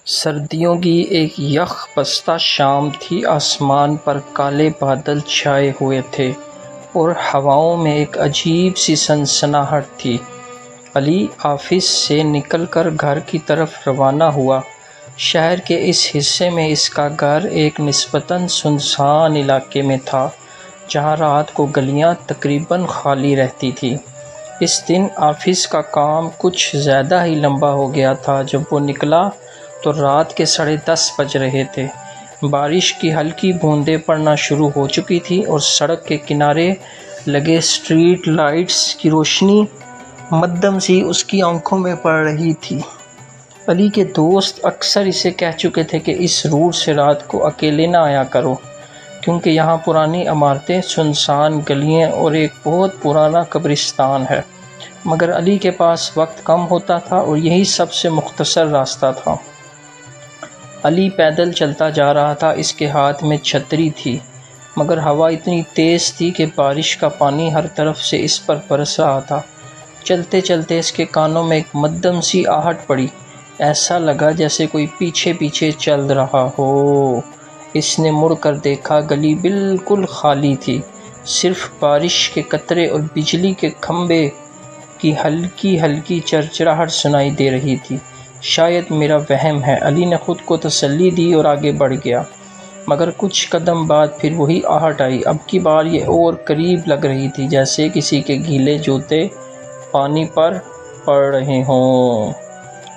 سردیوں کی ایک یخ بستہ شام تھی۔ آسمان پر کالے بادل چھائے ہوئے تھے اور ہواؤں میں ایک عجیب سی سنسناہٹ تھی۔ علی آفس سے نکل کر گھر کی طرف روانہ ہوا۔ شہر کے اس حصے میں اس کا گھر ایک نسبتاً سنسان علاقے میں تھا، جہاں رات کو گلیاں تقریباً خالی رہتی تھیں۔ اس دن آفس کا کام کچھ زیادہ ہی لمبا ہو گیا تھا۔ جب وہ نکلا تو رات کے 10:30 بج رہے تھے۔ بارش کی ہلکی بوندیں پڑنا شروع ہو چکی تھیں اور سڑک کے کنارے لگے اسٹریٹ لائٹس کی روشنی مدھم سی اس کی آنکھوں میں پڑ رہی تھی۔ علی کے دوست اکثر اسے کہہ چکے تھے کہ اس روٹ سے رات کو اکیلے نہ آیا کرو، کیونکہ یہاں پرانی عمارتیں، سنسان گلیاں اور ایک بہت پرانا قبرستان ہے۔ مگر علی کے پاس وقت کم ہوتا تھا اور یہی سب سے مختصر راستہ تھا۔ علی پیدل چلتا جا رہا تھا۔ اس کے ہاتھ میں چھتری تھی، مگر ہوا اتنی تیز تھی کہ بارش کا پانی ہر طرف سے اس پر برس رہا تھا۔ چلتے چلتے اس کے کانوں میں ایک مدھم سی آہٹ پڑی۔ ایسا لگا جیسے کوئی پیچھے پیچھے چل رہا ہو۔ اس نے مڑ کر دیکھا، گلی بالکل خالی تھی۔ صرف بارش کے قطرے اور بجلی کے کھمبے کی ہلکی ہلکی چرچراہٹ سنائی دے رہی تھی۔ شاید میرا وہم ہے، علی نے خود کو تسلی دی اور آگے بڑھ گیا۔ مگر کچھ قدم بعد پھر وہی آہٹ آئی۔ اب کی بار یہ اور قریب لگ رہی تھی، جیسے کسی کے گیلے جوتے پانی پر پڑ رہے ہوں۔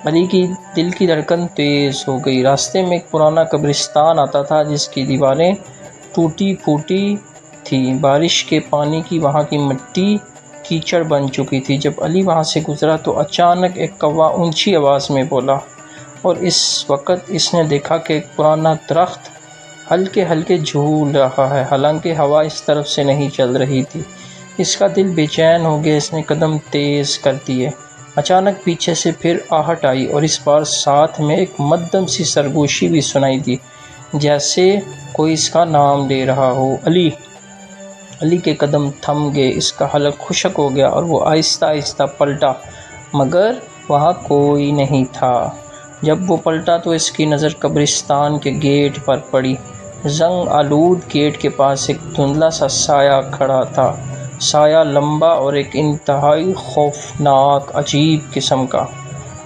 علی کی دل کی دھڑکن تیز ہو گئی۔ راستے میں ایک پرانا قبرستان آتا تھا، جس کی دیواریں ٹوٹی پھوٹی تھیں۔ بارش کے پانی کی وہاں کی مٹی کیچڑ بن چکی تھی۔ جب علی وہاں سے گزرا تو اچانک ایک کوا اونچی آواز میں بولا، اور اس وقت اس نے دیکھا کہ ایک پرانا درخت ہلکے ہلکے جھول رہا ہے، حالانکہ ہوا اس طرف سے نہیں چل رہی تھی۔ اس کا دل بے چین ہو گیا۔ اس نے قدم تیز کر دیے۔ اچانک پیچھے سے پھر آہٹ آئی، اور اس بار ساتھ میں ایک مدھم سی سرگوشی بھی سنائی دی، جیسے کوئی اس کا نام لے رہا ہو۔ علی کے قدم تھم گئے۔ اس کا حلق خشک ہو گیا اور وہ آہستہ آہستہ پلٹا، مگر وہاں کوئی نہیں تھا۔ جب وہ پلٹا تو اس کی نظر قبرستان کے گیٹ پر پڑی۔ زنگ آلود گیٹ کے پاس ایک دھندلا سا سایہ کھڑا تھا۔ سایہ لمبا اور ایک انتہائی خوفناک، عجیب قسم کا۔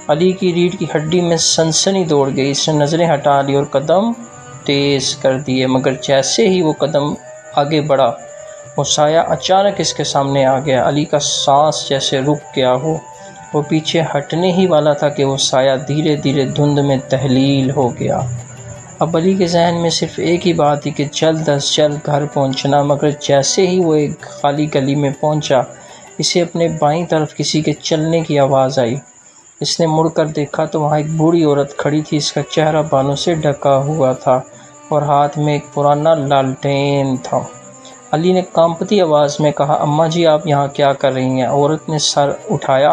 علی کی ریڑھ کی ہڈی میں سنسنی دوڑ گئی۔ اس نے نظریں ہٹا لی اور قدم تیز کر دیے، مگر جیسے ہی وہ قدم آگے بڑھا، وہ سایہ اچانک اس کے سامنے آ گیا۔ علی کا سانس جیسے رک گیا ہو۔ وہ پیچھے ہٹنے ہی والا تھا کہ وہ سایہ دھیرے دھیرے دھند میں تحلیل ہو گیا۔ اب علی کے ذہن میں صرف ایک ہی بات تھی کہ جلد از جلد گھر پہنچنا۔ مگر جیسے ہی وہ ایک خالی گلی میں پہنچا، اسے اپنے بائیں طرف کسی کے چلنے کی آواز آئی۔ اس نے مڑ کر دیکھا تو وہاں ایک بوڑھی عورت کھڑی تھی۔ اس کا چہرہ بالوں سے ڈھکا ہوا تھا اور ہاتھ میں ایک پرانا لالٹین تھا۔ علی نے کانپتی آواز میں کہا، اماں جی، آپ یہاں کیا کر رہی ہیں؟ عورت نے سر اٹھایا۔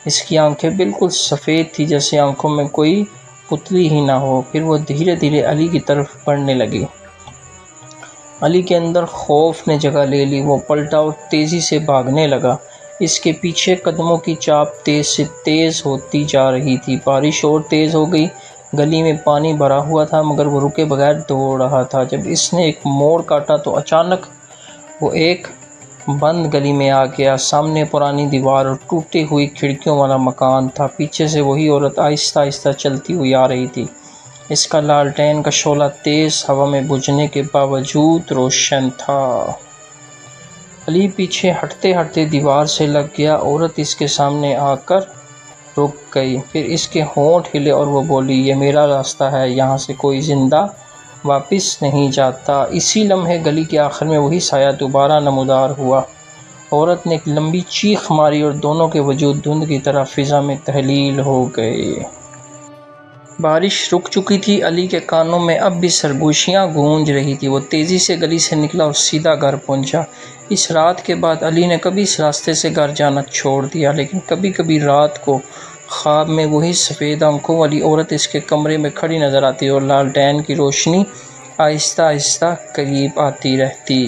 اس کی آنکھیں بالکل سفید تھیں، جیسے آنکھوں میں کوئی پتلی ہی نہ ہو۔ پھر وہ دھیرے دھیرے علی کی طرف بڑھنے لگی۔ علی کے اندر خوف نے جگہ لے لی۔ وہ پلٹا اور تیزی سے بھاگنے لگا۔ اس کے پیچھے قدموں کی چاپ تیز سے تیز ہوتی جا رہی تھی۔ بارش اور تیز ہو گئی۔ گلی میں پانی بھرا ہوا تھا، مگر وہ رکے بغیر دوڑ رہا تھا۔ جب اس نے ایک موڑ کاٹا تو اچانک وہ ایک بند گلی میں آ گیا۔ سامنے پرانی دیوار اور ٹوٹی ہوئی کھڑکیوں والا مکان تھا۔ پیچھے سے وہی عورت آہستہ آہستہ چلتی ہوئی آ رہی تھی۔ اس کا لالٹین کا شعلہ تیز ہوا میں بجھنے کے باوجود روشن تھا۔ علی پیچھے ہٹتے ہٹتے دیوار سے لگ گیا۔ عورت اس کے سامنے آ کر رک گئی۔ پھر اس کے ہونٹ ہلے اور وہ بولی، یہ میرا راستہ ہے، یہاں سے کوئی زندہ واپس نہیں جاتا۔ اسی لمحے گلی کے آخر میں وہی سایہ دوبارہ نمودار ہوا۔ عورت نے ایک لمبی چیخ ماری اور دونوں کے وجود دھند کی طرح فضا میں تحلیل ہو گئے۔ بارش رک چکی تھی۔ علی کے کانوں میں اب بھی سرگوشیاں گونج رہی تھیں۔ وہ تیزی سے گلی سے نکلا اور سیدھا گھر پہنچا۔ اس رات کے بعد علی نے کبھی اس راستے سے گھر جانا چھوڑ دیا، لیکن کبھی کبھی رات کو خواب میں وہی سفید آنکھوں والی عورت اس کے کمرے میں کھڑی نظر آتی اور لالٹین کی روشنی آہستہ آہستہ قریب آتی رہتی۔